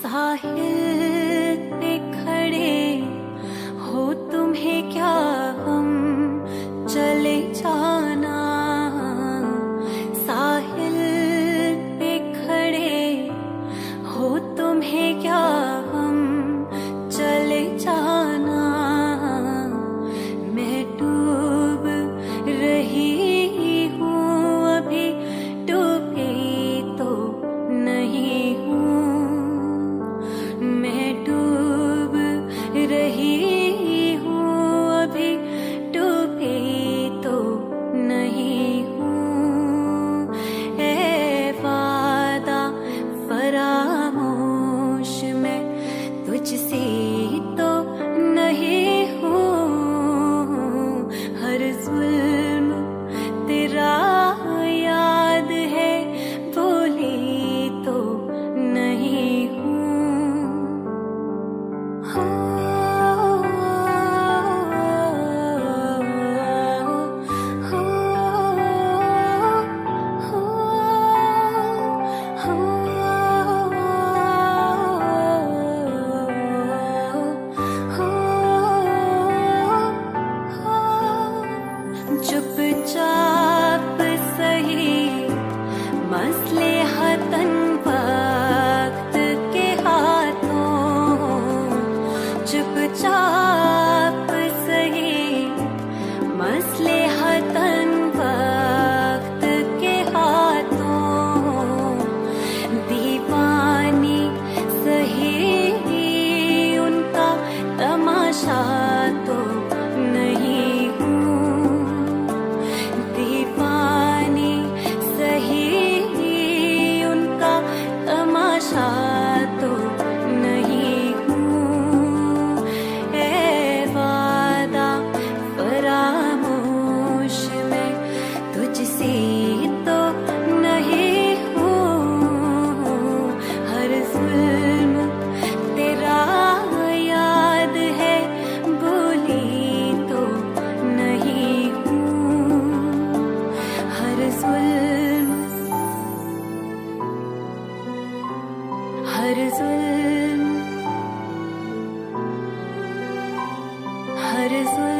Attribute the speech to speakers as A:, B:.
A: साहिल पे खड़े हो तुम्हें क्या हम चले जाना। साहिल पे खड़े हो तुम्हें क्या हम चले जाना। मैं डूब रही हूँ अभी डूबी तो नहीं हूँ। मैं डूब रही हूँ अभी डूबी तो नहीं हूँ। ऐ वादा फरामोश मैं तुझसे तो नहीं हूँ। हर जुल्म तेरा याद है भूली तो नहीं हूँ। चुपचाप सही मसले हतन वक्त के हाथों। चुपचाप सही मसले हतन वक्त के हाथों। दीवानी सही उनका तमाशा तो नहीं हूँ। दीवानी सही उनका तमाशा तो नहीं हूँ। ऐ वादा फरामोश मैं तुझसे तो नहीं हूँ। हर जुल्म तेरा याद है भूली तो नहीं हूँ। हर जुल्म हर जुल्म हर जुल्म